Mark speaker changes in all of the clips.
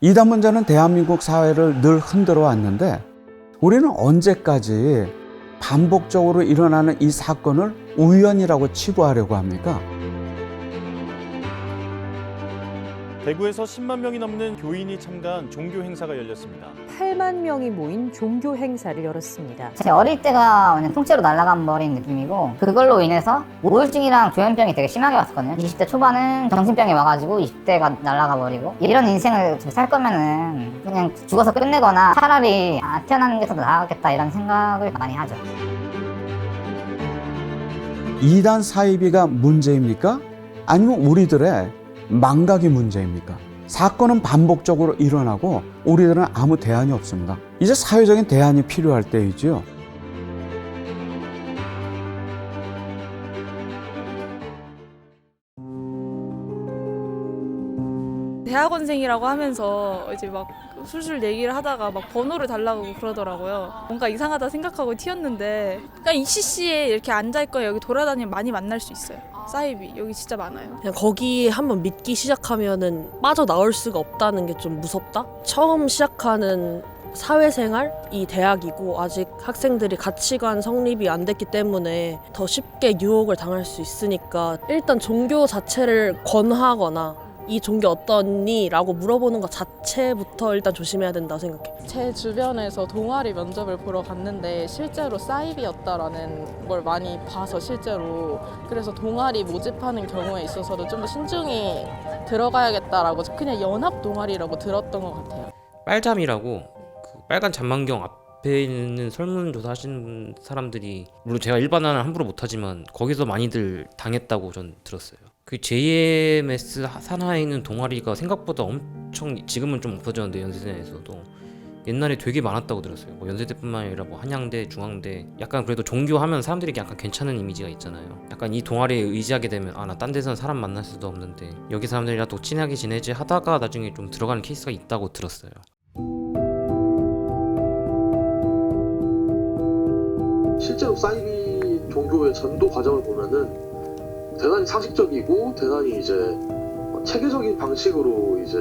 Speaker 1: 이단 문제는 대한민국 사회를 늘 흔들어 왔는데 우리는 언제까지 반복적으로 일어나는 이 사건을 우연이라고 치부하려고 합니까?
Speaker 2: 대구에서 10만 명이 넘는 교인이 참가한 종교 행사가 열렸습니다.
Speaker 3: 8만 명이 모인 종교 행사를 열었습니다.
Speaker 4: 제 어릴 때가 완전 통째로 날아가 버린 느낌이고 그걸로 인해서 우울증이랑 조현병이 되게 심하게 왔었거든요. 20대 초반은 정신병이 와가지고 20대가 날아가 버리고 이런 인생을 살 거면은 그냥 죽어서 끝내거나 차라리 안 태어나는 게 더 나았겠다 이런 생각을 많이 하죠.
Speaker 1: 이단 사이비가 문제입니까? 아니면 우리들의 망각이 문제입니까? 사건은 반복적으로 일어나고 우리들은 아무 대안이 없습니다. 이제 사회적인 대안이 필요할 때이지요.
Speaker 5: 대학원생이라고 하면서 이제 막 술술 얘기를 하다가 막 번호를 달라고 그러더라고요. 뭔가 이상하다 생각하고 튀었는데 그냥 ECC에 이렇게 앉아있거나 여기 돌아다니면 많이 만날 수 있어요. 사이비 여기 진짜 많아요.
Speaker 6: 그냥 거기 한번 믿기 시작하면은 빠져나올 수가 없다는 게 좀 무섭다? 처음 시작하는 사회생활이 대학이고 아직 학생들이 가치관 성립이 안 됐기 때문에 더 쉽게 유혹을 당할 수 있으니까 일단 종교 자체를 권하거나 이 종교 어떠니? 라고 물어보는 것 자체부터 일단 조심해야 된다고 생각해.
Speaker 7: 제 주변에서 동아리 면접을 보러 갔는데 실제로 사이비였다라는 걸 많이 봐서 실제로 그래서 동아리 모집하는 경우에 있어서도 좀 더 신중히 들어가야겠다라고 그냥 연합 동아리라고 들었던 것 같아요.
Speaker 8: 빨잠이라고 그 빨간 잔망경 앞에 있는 설문조사 하시는 사람들이 물론 제가 일반화는 함부로 못하지만 거기서 많이들 당했다고 전 들었어요. 그 JMS 산하에 있는 동아리가 생각보다 엄청 지금은 좀 없어졌는데 연세대에서도 옛날에 되게 많았다고 들었어요. 뭐 연세대뿐만 아니라 뭐 한양대, 중앙대 약간 그래도 종교하면 사람들이 약간 괜찮은 이미지가 있잖아요. 약간 이 동아리에 의지하게 되면 아 나 딴 데서는 사람 만날 수도 없는데 여기 사람들이랑 또 친하게 지내지 하다가 나중에 좀 들어가는 케이스가 있다고 들었어요.
Speaker 9: 실제로 사이비 종교의 전도 과정을 보면은 대단히 상식적이고 대단히 이제 체계적인 방식으로 이제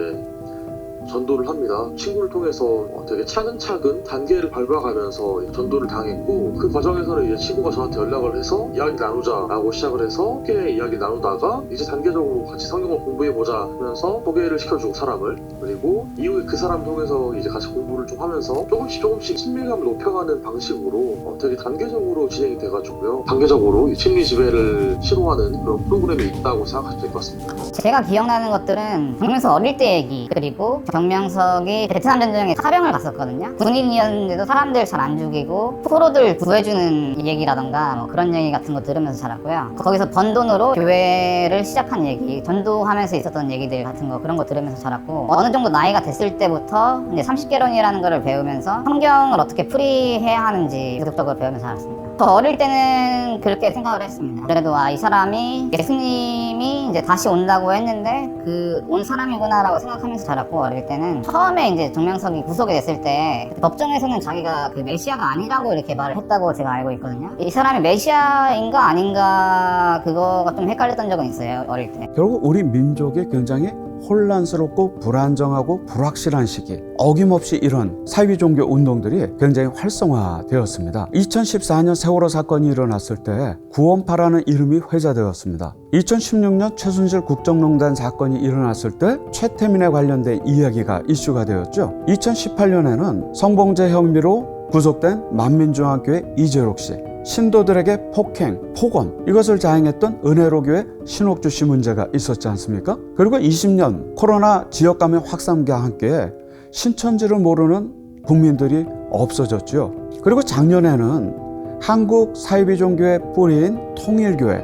Speaker 9: 전도를 합니다. 친구를 통해서 되게 차근차근 단계를 밟아가면서 전도를 당했고 그 과정에서는 이제 친구가 저한테 연락을 해서 이야기 나누자라고 시작을 해서 함께 이야기 나누다가 이제 단계적으로 같이 성경을 공부해보자 하면서 소개를 시켜주고 사람을 그리고 이후에 그 사람 통해서 이제 같이 공부를 좀 하면서 조금씩 친밀감을 높여가는 방식으로 되게 단계적으로 진행이 돼가지고요. 단계적으로 심리 지배를 시도하는 그런 프로그램이 있다고 생각하시면 될 것 같습니다.
Speaker 4: 제가 기억나는 것들은 정명석 어릴 때 얘기 그리고 정명석이 베트남 전쟁에 사병을 갔었거든요. 군인이었는데도 사람들 잘 안 죽이고 포로들 구해주는 얘기라던가 뭐 그런 얘기 같은 거 들으면서 자랐고요. 거기서 번 돈으로 교회를 시작한 얘기, 전도하면서 있었던 얘기들 같은 거 그런 거 들으면서 자랐고 어느 정도 나이가 됐을 때부터 이제 30개론이라는 거를 배우면서 성경을 어떻게 풀이해야 하는지 계속적으로 배우면서 자랐습니다. 저 어릴 때는 그렇게 생각을 했습니다. 그래도 이 사람이 예수님이 이제 다시 온다고 했는데 그 온 사람이구나라고 생각하면서 자랐고 어릴 때는 처음에 이제 정명석이 구속이 됐을 때 법정에서는 자기가 그 메시아가 아니라고 이렇게 말을 했다고 제가 알고 있거든요. 이 사람이 메시아인가 아닌가 그거가 좀 헷갈렸던 적은 있어요 어릴 때.
Speaker 1: 결국 우리 민족이 굉장히 혼란스럽고 불안정하고 불확실한 시기 어김없이 이런 사이비 종교 운동들이 굉장히 활성화되었습니다. 2014년 세월호 사건이 일어났을 때 구원파라는 이름이 회자되었습니다. 2016년 최순실 국정농단 사건이 일어났을 때 최태민에 관련된 이야기가 이슈가 되었죠. 2018년에는 성범죄 혐의로 구속된 만민중앙교회 이재록 씨, 신도들에게 폭행, 폭언 이것을 자행했던 은혜로교회 신옥주 씨 문제가 있었지 않습니까? 그리고 20년 코로나 지역감염 확산과 함께 신천지를 모르는 국민들이 없어졌죠. 그리고 작년에는 한국 사이비 종교의 뿌리인 통일교회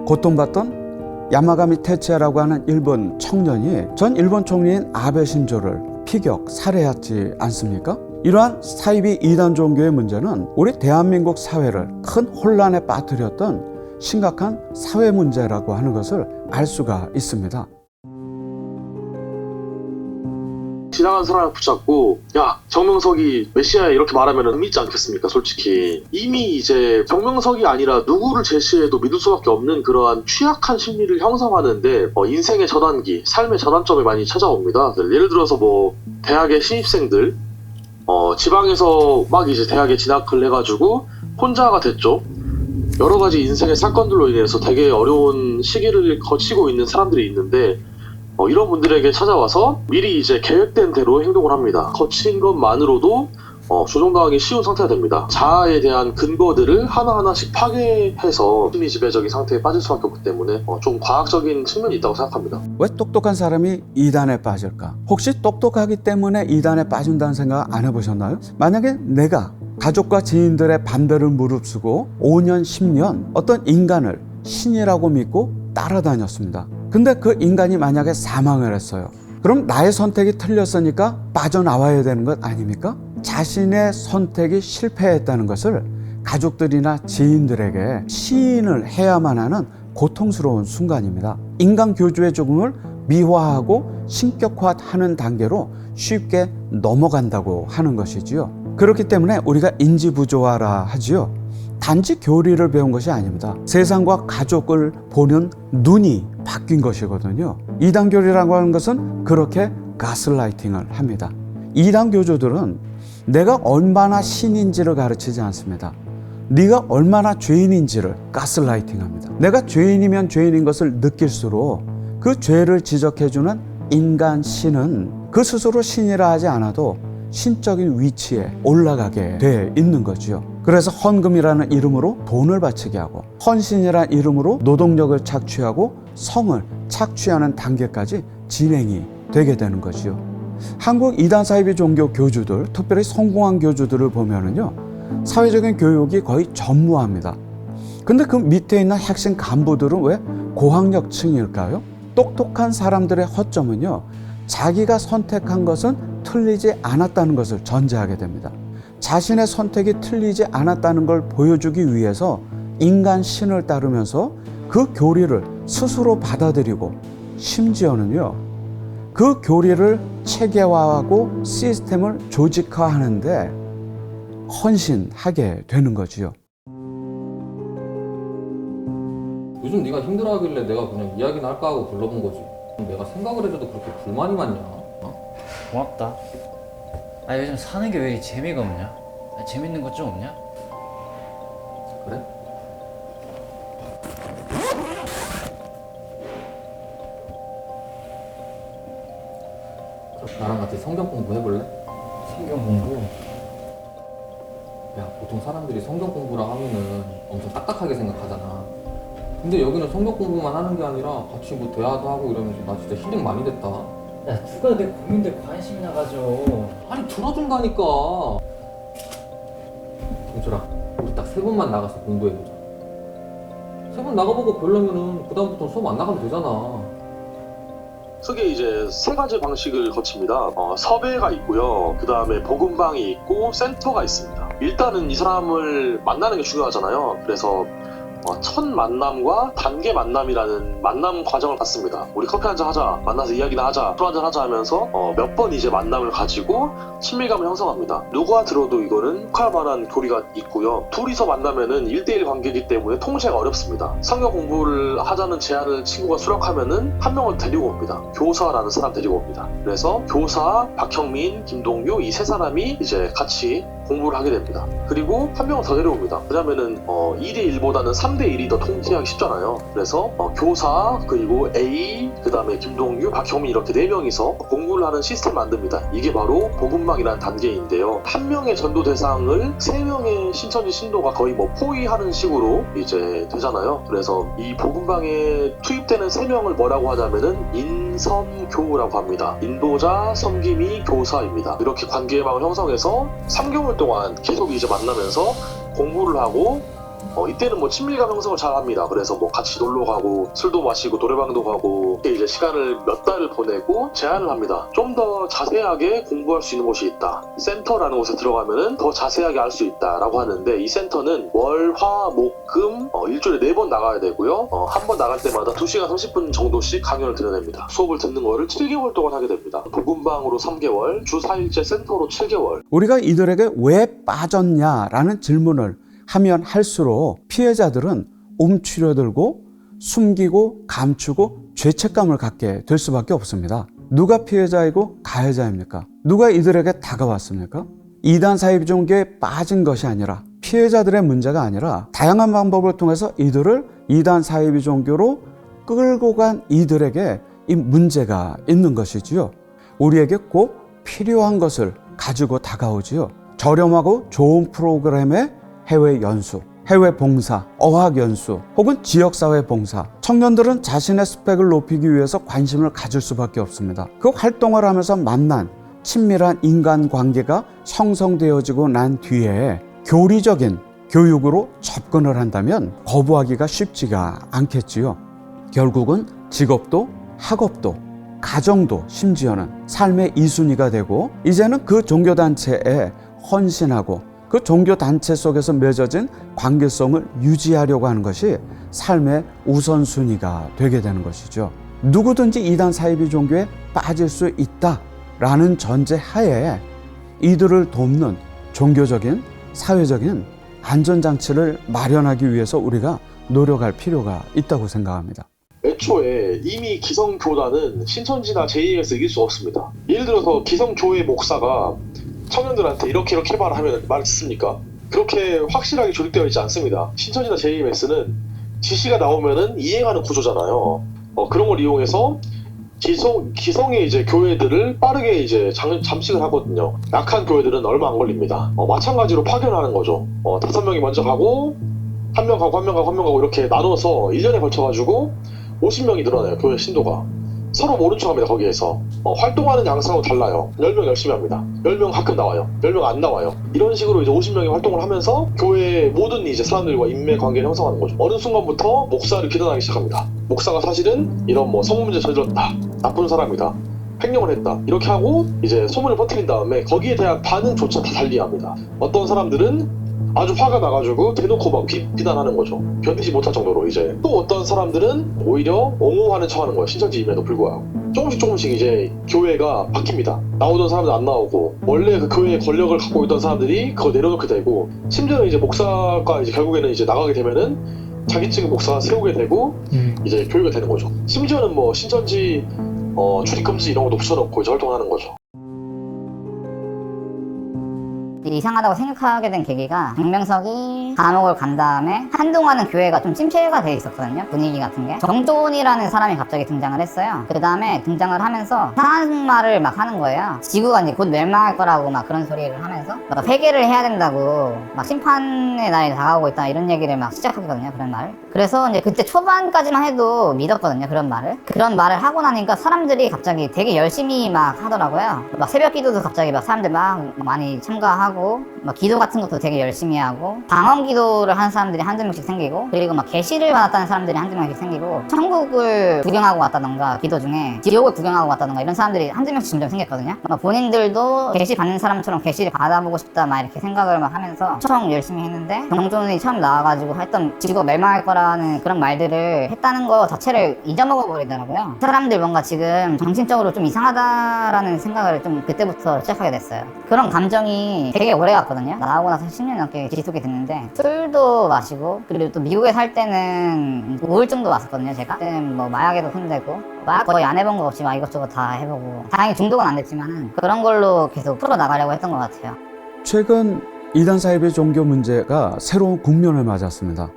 Speaker 1: 고통받던 야마가미 테치야라고 하는 일본 청년이 전 일본 총리인 아베 신조를 피격, 살해했지 않습니까? 이러한 사이비 이단 종교의 문제는 우리 대한민국 사회를 큰 혼란에 빠뜨렸던 심각한 사회 문제라고 하는 것을 알 수가 있습니다.
Speaker 9: 지나가는 사람을 붙잡고 야 정명석이 메시아야 이렇게 말하면 믿지 않겠습니까? 솔직히 이미 이제 정명석이 아니라 누구를 제시해도 믿을 수밖에 없는 그러한 취약한 심리를 형성하는데 인생의 전환기, 삶의 전환점이 많이 찾아옵니다. 예를 들어서 뭐 대학의 신입생들 지방에서 막 이제 대학에 진학을 해가지고 혼자가 됐죠. 여러 가지 인생의 사건들로 인해서 되게 어려운 시기를 거치고 있는 사람들이 있는데 이런 분들에게 찾아와서 미리 이제 계획된 대로 행동을 합니다. 거친 것만으로도 조종당하기 쉬운 상태가 됩니다. 자아에 대한 근거들을 하나하나씩 파괴해서 심리 지배적인 상태에 빠질 수밖에 없기 때문에 좀 과학적인 측면이 있다고 생각합니다.
Speaker 1: 왜 똑똑한 사람이 이단에 빠질까? 혹시 똑똑하기 때문에 이단에 빠진다는 생각 안 해보셨나요? 만약에 내가 가족과 지인들의 반대를 무릅쓰고 5년, 10년 어떤 인간을 신이라고 믿고 따라다녔습니다. 근데 그 인간이 만약에 사망을 했어요. 그럼 나의 선택이 틀렸으니까 빠져나와야 되는 것 아닙니까? 자신의 선택이 실패했다는 것을 가족들이나 지인들에게 시인을 해야만 하는 고통스러운 순간입니다. 인간 교주의 죽음을 미화하고 신격화하는 단계로 쉽게 넘어간다고 하는 것이지요. 그렇기 때문에 우리가 인지부조화라 하지요. 단지 교리를 배운 것이 아닙니다. 세상과 가족을 보는 눈이 바뀐 것이거든요. 이단교리라고 하는 것은 그렇게 가스라이팅을 합니다. 이단 교주들은 내가 얼마나 신인지를 가르치지 않습니다. 네가 얼마나 죄인인지를 가스라이팅합니다. 내가 죄인이면 죄인인 것을 느낄수록 그 죄를 지적해주는 인간 신은 그 스스로 신이라 하지 않아도 신적인 위치에 올라가게 돼 있는 거지요. 그래서 헌금이라는 이름으로 돈을 바치게 하고 헌신이라는 이름으로 노동력을 착취하고 성을 착취하는 단계까지 진행이 되게 되는 거지요. 한국 이단 사이비 종교 교주들, 특별히 성공한 교주들을 보면은요, 사회적인 교육이 거의 전무합니다. 근데 그 밑에 있는 핵심 간부들은 왜 고학력층일까요? 똑똑한 사람들의 허점은요, 자기가 선택한 것은 틀리지 않았다는 것을 전제하게 됩니다. 자신의 선택이 틀리지 않았다는 걸 보여주기 위해서 인간 신을 따르면서 그 교리를 스스로 받아들이고 심지어는요, 그 교리를 체계화하고 시스템을 조직화하는데 헌신하게 되는 거지요.
Speaker 10: 요즘 네가 힘들어하길래 내가 그냥 이야기나 할까 하고 불러본 거지. 내가 생각을 해줘도 그렇게 불만이 많냐?
Speaker 11: 고맙다. 요즘 사는 게 왜 재미가 없냐? 재밌는 것 좀 없냐?
Speaker 10: 그래? 나랑 같이 성경 공부해볼래?
Speaker 11: 성경 공부?
Speaker 10: 야, 보통 사람들이 성경 공부라 하면은 엄청 딱딱하게 생각하잖아. 근데 여기는 성경 공부만 하는 게 아니라 같이 뭐 대화도 하고 이러면서 나 진짜 힐링 많이 됐다.
Speaker 11: 야, 누가 내 고민대 관심이나 가져.
Speaker 10: 아니, 들어준다니까. 동철아, 우리 딱 3번만 나가서 공부해보자. 3번 나가보고 별로면은 그다음부터는 수업 안 나가면 되잖아.
Speaker 9: 크게 이제 3가지 방식을 거칩니다. 섭외가 있고요. 그 다음에 복음방이 있고 센터가 있습니다. 일단은 이 사람을 만나는 게 중요하잖아요. 그래서 첫 만남과 단계 만남이라는 만남 과정을 갖습니다. 우리 커피 한잔 하자, 만나서 이야기나 하자, 술 한잔 하자 하면서 몇 번 이제 만남을 가지고 친밀감을 형성합니다. 누가 들어도 이거는 혹할 만한 교리가 있고요. 둘이서 만나면은 1대1 관계이기 때문에 통제가 어렵습니다. 성경 공부를 하자는 제안을 친구가 수락하면은 한 명을 데리고 옵니다. 교사라는 사람 데리고 옵니다. 그래서 교사, 박형민, 김동규 이 3사람이 이제 같이 공부를 하게 됩니다. 그리고 한 명을 더 데려옵니다. 왜냐면은 2대1보다는 3대1이 더 통제하기 쉽잖아요. 그래서 교사, 그리고 A, 그 다음에 김동규, 박형민 이렇게 4명이서 공부를 하는 시스템을 만듭니다. 이게 바로 복음방이라는 단계인데요. 한 명의 전도 대상을 3명의 신천지 신도가 거의 뭐 포위하는 식으로 이제 되잖아요. 그래서 이 복음방에 투입되는 3명을 뭐라고 하자면은 인섬교라고 합니다. 인도자, 섬김이, 교사입니다. 이렇게 관계망을 형성해서 3개월 동안 계속 이제 만나면서 공부를 하고 이때는 뭐 친밀감 형성을 잘 합니다. 그래서 뭐 같이 놀러 가고 술도 마시고 노래방도 가고 이제 시간을 몇 달을 보내고 제안을 합니다. 좀 더 자세하게 공부할 수 있는 곳이 있다. 센터라는 곳에 들어가면은 더 자세하게 알 수 있다라고 하는데, 이 센터는 월, 화, 목, 금 일주일에 4번 나가야 되고요. 한 번 나갈 때마다 2시간 30분 정도씩 강연을 들어냅니다. 수업을 듣는 거를 7개월 동안 하게 됩니다. 복음방으로 3개월, 주 4일째 센터로 7개월.
Speaker 1: 우리가 이들에게 왜 빠졌냐라는 질문을 하면 할수록 피해자들은 움츠려들고 숨기고 감추고 죄책감을 갖게 될 수밖에 없습니다. 누가 피해자이고 가해자입니까? 누가 이들에게 다가왔습니까? 이단 사이비 종교에 빠진 것이 아니라, 피해자들의 문제가 아니라 다양한 방법을 통해서 이들을 이단 사이비 종교로 끌고 간 이들에게 이 문제가 있는 것이지요. 우리에게 꼭 필요한 것을 가지고 다가오지요. 저렴하고 좋은 프로그램의 해외 연수, 해외 봉사, 어학 연수, 혹은 지역사회 봉사. 청년들은 자신의 스펙을 높이기 위해서 관심을 가질 수밖에 없습니다. 그 활동을 하면서 만난 친밀한 인간관계가 형성되어지고 난 뒤에 교리적인 교육으로 접근을 한다면 거부하기가 쉽지가 않겠지요. 결국은 직업도 학업도 가정도 심지어는 삶의 2순위가 되고, 이제는 그 종교단체에 헌신하고 그 종교단체 속에서 맺어진 관계성을 유지하려고 하는 것이 삶의 우선순위가 되게 되는 것이죠. 누구든지 이단 사이비 종교에 빠질 수 있다라는 전제하에 이들을 돕는 종교적인, 사회적인 안전장치를 마련하기 위해서 우리가 노력할 필요가 있다고 생각합니다.
Speaker 9: 애초에 이미 기성교단은 신천지나 JM에서 이길 수 없습니다. 예를 들어서 기성교회 목사가 청년들한테 이렇게 해봐라 하면 말 듣습니까? 그렇게 확실하게 조직되어 있지 않습니다. 신천지나 JMS는 지시가 나오면은 이행하는 구조잖아요. 그런 걸 이용해서 기성의 이제 교회들을 빠르게 이제 잠식을 하거든요. 약한 교회들은 얼마 안 걸립니다. 마찬가지로 파견하는 거죠. 5명이 먼저 가고 한 명 가고 한 명 가고 한 명 가고 이렇게 나눠서 1년에 걸쳐가지고 50명이 늘어나요. 교회 신도가. 서로 모른 척합니다. 거기에서 활동하는 양상하고 달라요. 10명 열심히 합니다. 10명 가끔 나와요. 10명 안 나와요. 이런 식으로 이제 50명이 활동을 하면서 교회의 모든 이제 사람들과 인맥 관계를 형성하는 거죠. 어느 순간부터 목사를 비난하기 시작합니다. 목사가 사실은 이런 뭐 성문제 저질렀다, 나쁜 사람이다, 횡령을 했다, 이렇게 하고 이제 소문을 퍼뜨린 다음에 거기에 대한 반응조차 다 달리합니다. 어떤 사람들은 아주 화가 나가지고 대놓고 막 비난하는 거죠. 견디지 못할 정도로. 이제 또 어떤 사람들은 오히려 옹호하는 척하는 거예요. 신천지임에도 불구하고. 조금씩 이제 교회가 바뀝니다. 나오던 사람들 안 나오고, 원래 그 교회의 권력을 갖고 있던 사람들이 그거 내려놓게 되고, 심지어는 이제 목사가 이제 결국에는 이제 나가게 되면은 자기 측의 목사가 세우게 되고 이제 교회가 되는 거죠. 심지어는 뭐 신천지 출입 금지 이런 것도 붙여놓고 이제 활동하는 거죠.
Speaker 4: 이상하다고 생각하게 된 계기가, 정명석이 감옥을 간 다음에 한동안은 교회가 좀 침체가 돼 있었거든요. 분위기 같은 게. 정조원이라는 사람이 갑자기 등장을 했어요. 그 다음에 등장을 하면서 이상한 말을 막 하는 거예요. 지구가 이제 곧 멸망할 거라고 막 그런 소리를 하면서 막 회개를 해야 된다고, 막 심판의 날이 다가오고 있다 이런 얘기를 막 시작하거든요. 그런 말을. 그래서 이제 그때 초반까지만 해도 믿었거든요. 그런 말을 하고 나니까 사람들이 갑자기 되게 열심히 막 하더라고요. 막 새벽 기도도 갑자기 막 사람들 막 많이 참가하고, 막 기도 같은 것도 되게 열심히 하고, 방언 기도를 하는 사람들이 한두 명씩 생기고, 그리고 막 계시를 받았다는 사람들이 한두 명씩 생기고, 천국을 구경하고 왔다던가, 기도 중에 지옥을 구경하고 왔다던가 이런 사람들이 한두 명씩 점점 생겼거든요. 막 본인들도 계시 받는 사람처럼 계시를 받아보고 싶다 막 이렇게 생각을 막 하면서 엄청 열심히 했는데, 정조원이 처음 나와가지고 했던 지구가 멸망할 거라는 그런 말들을 했다는 거 자체를 잊어먹어 버리더라고요. 사람들 뭔가 지금 정신적으로 좀 이상하다라는 생각을 좀 그때부터 시작하게 됐어요. 그런 감정이 되게 오래 갔거든요. 나오고 나서 10년 넘게 지속이 됐는데, 술도 마시고, 그리고 또 미국에 살 때는 우울증도 왔었거든요. 제가 그때는 뭐 마약에도 손대고, 막 거의 안 해본 거 없이 막 이것저것 다 해보고, 다행히 중독은 안 됐지만은 그런 걸로 계속 풀어나가려고 했던 것 같아요.
Speaker 1: 최근 이단 사이비 종교 문제가 새로운 국면을 맞았습니다.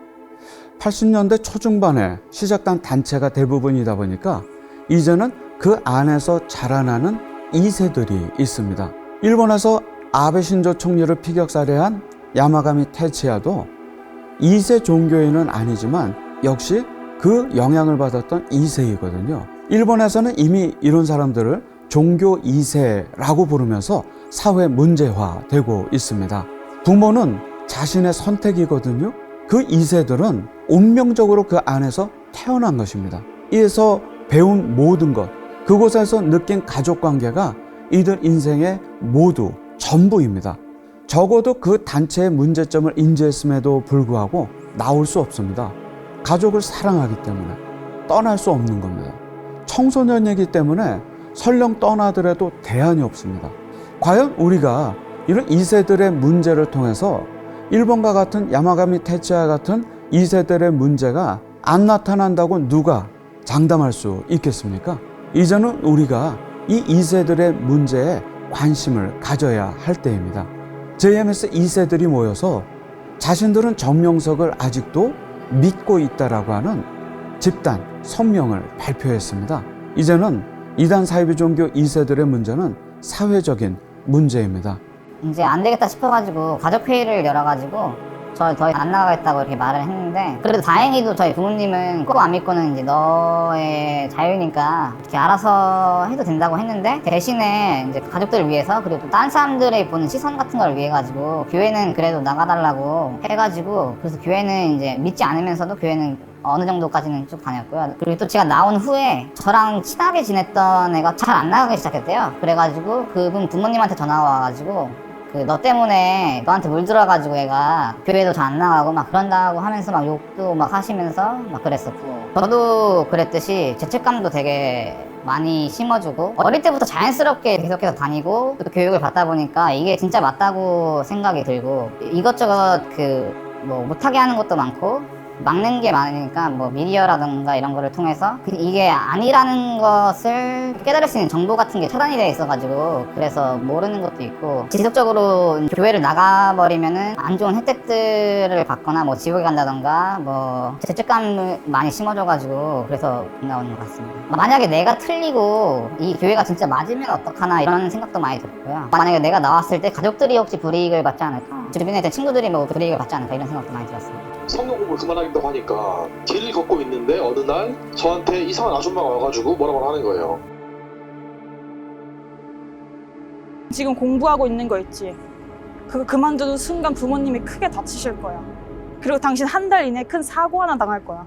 Speaker 1: 80년대 초중반에 시작된 단체가 대부분이다 보니까 이제는 그 안에서 자라나는 2세들이 있습니다. 일본에서 아베 신조 총리를 피격살해한 야마가미 테치야도 2세 종교인은 아니지만 역시 그 영향을 받았던 2세이거든요. 일본에서는 이미 이런 사람들을 종교 2세라고 부르면서 사회 문제화되고 있습니다. 부모는 자신의 선택이거든요. 그 2세들은 운명적으로 그 안에서 태어난 것입니다. 이에서 배운 모든 것, 그곳에서 느낀 가족관계가 이들 인생의 모두 전부입니다. 적어도 그 단체의 문제점을 인지했음에도 불구하고 나올 수 없습니다. 가족을 사랑하기 때문에 떠날 수 없는 겁니다. 청소년이기 때문에 설령 떠나더라도 대안이 없습니다. 과연 우리가 이런 2세들의 문제를 통해서 일본과 같은 야마가미 테츠야 같은 2세들의 문제가 안 나타난다고 누가 장담할 수 있겠습니까? 이제는 우리가 이 2세들의 문제에 관심을 가져야 할 때입니다. JMS 2세들이 모여서 자신들은 정명석을 아직도 믿고 있다라고 하는 집단 성명을 발표했습니다. 이제는 이단 사이비 종교 2세들의 문제는 사회적인 문제입니다.
Speaker 4: 이제 안 되겠다 싶어가지고 가족회의를 열어가지고 저 더 안 나가겠다고 이렇게 말을 했는데, 그래도 다행히도 저희 부모님은 꼭 안 믿고는 이제 너의 자유니까 이렇게 알아서 해도 된다고 했는데, 대신에 이제 가족들을 위해서 그리고 또 다른 사람들의 보는 시선 같은 걸 위해 가지고 교회는 그래도 나가달라고 해가지고, 그래서 교회는 이제 믿지 않으면서도 교회는 어느 정도까지는 쭉 다녔고요. 그리고 또 제가 나온 후에 저랑 친하게 지냈던 애가 잘 안 나가기 시작했대요. 그래가지고 그분 부모님한테 전화가 와가지고 너 때문에 너한테 물들어가지고 애가 교회도 잘 안 나가고 막 그런다고 하면서 막 욕도 막 하시면서 막 그랬었고, 저도 그랬듯이 죄책감도 되게 많이 심어주고, 어릴 때부터 자연스럽게 계속해서 다니고 또 교육을 받다 보니까 이게 진짜 맞다고 생각이 들고, 이것저것 뭐 못하게 하는 것도 많고 막는 게 많으니까 뭐 미디어라든가 이런 거를 통해서 이게 아니라는 것을 깨달을 수 있는 정보 같은 게 차단이 되어 있어가지고, 그래서 모르는 것도 있고, 지속적으로 교회를 나가버리면은 안 좋은 혜택들을 받거나 뭐 지옥에 간다던가 뭐 죄책감을 많이 심어줘가지고 그래서 나오는 것 같습니다. 만약에 내가 틀리고 이 교회가 진짜 맞으면 어떡하나 이런 생각도 많이 들었고요. 만약에 내가 나왔을 때 가족들이 혹시 불이익을 받지 않을까, 주변에 있던 친구들이 뭐 불이익을 받지 않을까 이런 생각도 많이 들었습니다.
Speaker 9: 성경 공부를 그만하겠다고 하니까 길을 걷고 있는데 어느 날 저한테 이상한 아줌마가 와가지고 뭐라고 하는 거예요.
Speaker 12: 지금 공부하고 있는 거 있지? 그거 그만두는 순간 부모님이 크게 다치실 거야. 그리고 당신 한 달 이내에 큰 사고 하나 당할 거야.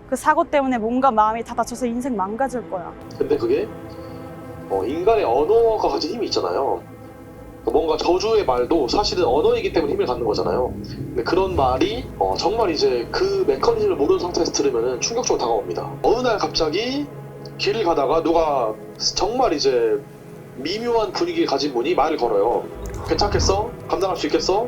Speaker 12: 그 사고 때문에 몸과 마음이 다 다쳐서 인생 망가질 거야.
Speaker 9: 근데 그게 인간의 언어가 가진 힘이 있잖아요. 뭔가 저주의 말도 사실은 언어이기 때문에 힘을 갖는 거잖아요. 근데 그런 말이 정말 이제 그 메커니즘을 모르는 상태에서 들으면 충격적으로 다가옵니다. 어느 날 갑자기 길을 가다가 누가 정말 이제 미묘한 분위기를 가진 분이 말을 걸어요. 괜찮겠어? 감당할 수 있겠어?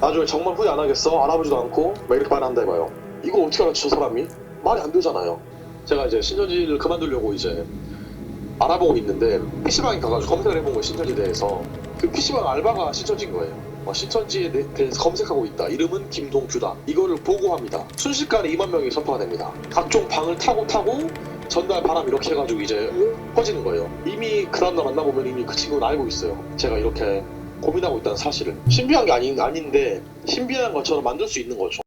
Speaker 9: 나중에 정말 후회 안 하겠어? 알아보지도 않고 막 이렇게 말한다 해봐요. 이거 어떻게 알았지 저 사람이? 말이 안 되잖아요. 제가 이제 신천지를 그만두려고 이제 알아보고 있는데 PC방에 가가지고 검색을 해본 거예요. 신천지에 대해서. 그 PC방 알바가 신천지인 거예요. 신천지에 대해서 검색하고 있다. 이름은 김동규다. 이거를 보고합니다. 순식간에 2만 명이 선포가 됩니다. 각종 방을 타고 전달 바람 이렇게 해가지고 이제 퍼지는 거예요. 이미 그 다음날 만나보면 이미 그 친구는 알고 있어요. 제가 이렇게 고민하고 있다는 사실을. 신비한 게 아닌데 신비한 것처럼 만들 수 있는 거죠.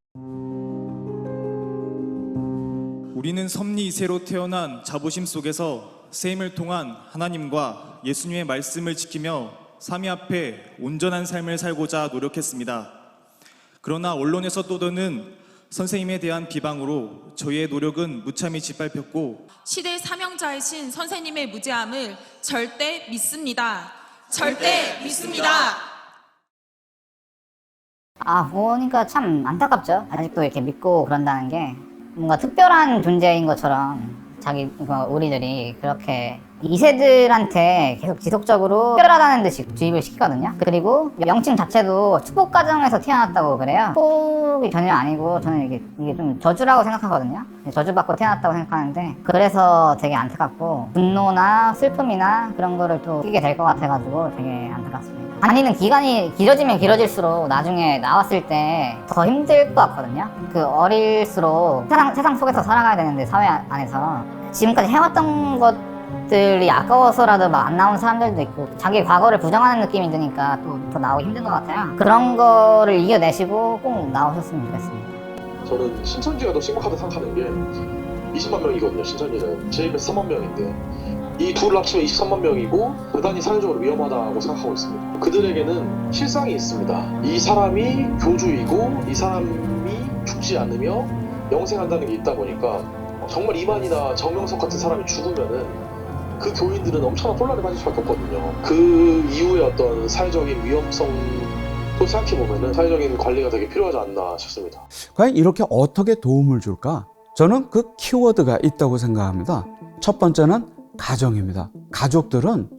Speaker 13: 우리는 섭리 2세로 태어난 자부심 속에서 셈을 통한 하나님과 예수님의 말씀을 지키며 삼위 앞에 온전한 삶을 살고자 노력했습니다. 그러나 언론에서 떠도는 선생님에 대한 비방으로 저희의 노력은 무참히 짓밟혔고,
Speaker 14: 시대 사명자이신 선생님의 무죄함을 절대 믿습니다. 절대 믿습니다.
Speaker 4: 보니까 참 안타깝죠. 아직도 이렇게 믿고 그런다는 게 뭔가 특별한 존재인 것처럼 우리들이 그렇게 2세들한테 계속 지속적으로 특별하다는 듯이 주입을 시키거든요. 그리고 명칭 자체도 축복 가정에서 태어났다고 그래요. 축복이 전혀 아니고 저는 이게 좀 저주라고 생각하거든요. 저주받고 태어났다고 생각하는데, 그래서 되게 안타깝고 분노나 슬픔이나 그런 거를 또 끼게 될 것 같아가지고 되게 안타깝습니다. 다니는 기간이 길어지면 길어질수록 나중에 나왔을 때 더 힘들 것 같거든요. 어릴수록 세상 속에서 살아가야 되는데, 사회 안에서 지금까지 해왔던 것들이 아까워서라도 막 안 나온 사람들도 있고, 자기 과거를 부정하는 느낌이 드니까 또 더 나오기 힘든 것 같아요. 그런 거를 이겨내시고 꼭 나오셨으면 좋겠습니다.
Speaker 9: 저는 신천지가 더 심각하다 생각하는 게 20만 명이거든요. 신천지는 JMS 3만 명인데 이 둘을 합치면 23만 명이고 대단히 사회적으로 위험하다고 생각하고 있습니다. 그들에게는 실상이 있습니다. 이 사람이 교주이고 이 사람이 죽지 않으며 영생한다는 게 있다 보니까 정말 이만희나 정명석 같은 사람이 죽으면은 그 교인들은 엄청난 혼란에 빠질 수밖에 없거든요. 그 이후에 어떤 사회적인 위험성도 생각해보면은 사회적인 관리가 되게 필요하지 않나 싶습니다.
Speaker 1: 과연 이렇게 어떻게 도움을 줄까? 저는 그 키워드가 있다고 생각합니다. 첫 번째는 가정입니다. 가족들은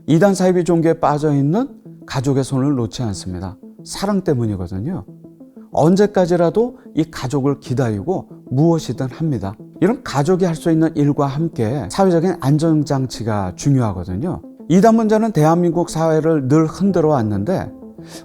Speaker 1: 이단 사이비 종교에 빠져있는 가족의 손을 놓지 않습니다. 사랑 때문이거든요. 언제까지라도 이 가족을 기다리고 무엇이든 합니다. 이런 가족이 할 수 있는 일과 함께 사회적인 안전장치가 중요하거든요. 이단 문제는 대한민국 사회를 늘 흔들어 왔는데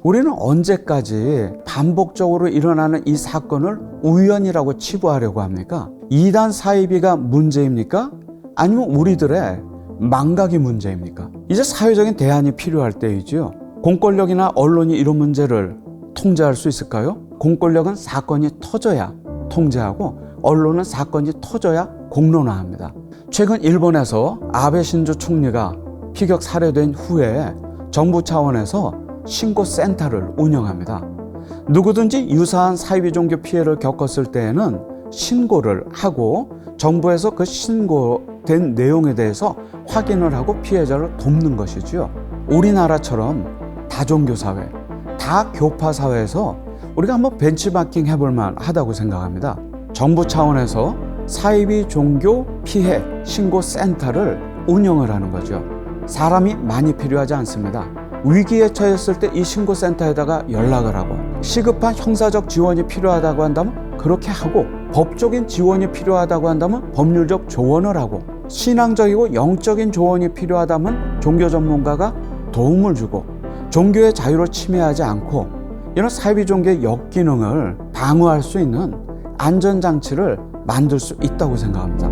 Speaker 1: 우리는 언제까지 반복적으로 일어나는 이 사건을 우연이라고 치부하려고 합니까? 이단 사이비가 문제입니까? 아니면 우리들의 망각이 문제입니까? 이제 사회적인 대안이 필요할 때이지요. 공권력이나 언론이 이런 문제를 통제할 수 있을까요? 공권력은 사건이 터져야 통제하고 언론은 사건이 터져야 공론화합니다. 최근 일본에서 아베 신조 총리가 피격 살해된 후에 정부 차원에서 신고센터를 운영합니다. 누구든지 유사한 사이비 종교 피해를 겪었을 때에는 신고를 하고 정부에서 그 신고된 내용에 대해서 확인을 하고 피해자를 돕는 것이지요. 우리나라처럼 다종교 사회, 다교파 사회에서 우리가 한번 벤치마킹 해볼 만하다고 생각합니다. 정부 차원에서 사이비 종교 피해 신고센터를 운영을 하는 거죠. 사람이 많이 필요하지 않습니다. 위기에 처했을 때 이 신고센터에다가 연락을 하고 시급한 형사적 지원이 필요하다고 한다면 그렇게 하고 법적인 지원이 필요하다고 한다면 법률적 조언을 하고 신앙적이고 영적인 조언이 필요하다면 종교 전문가가 도움을 주고 종교의 자유를 침해하지 않고 이런 사이비 종교의 역기능을 방어할 수 있는 안전장치를 만들 수 있다고 생각합니다.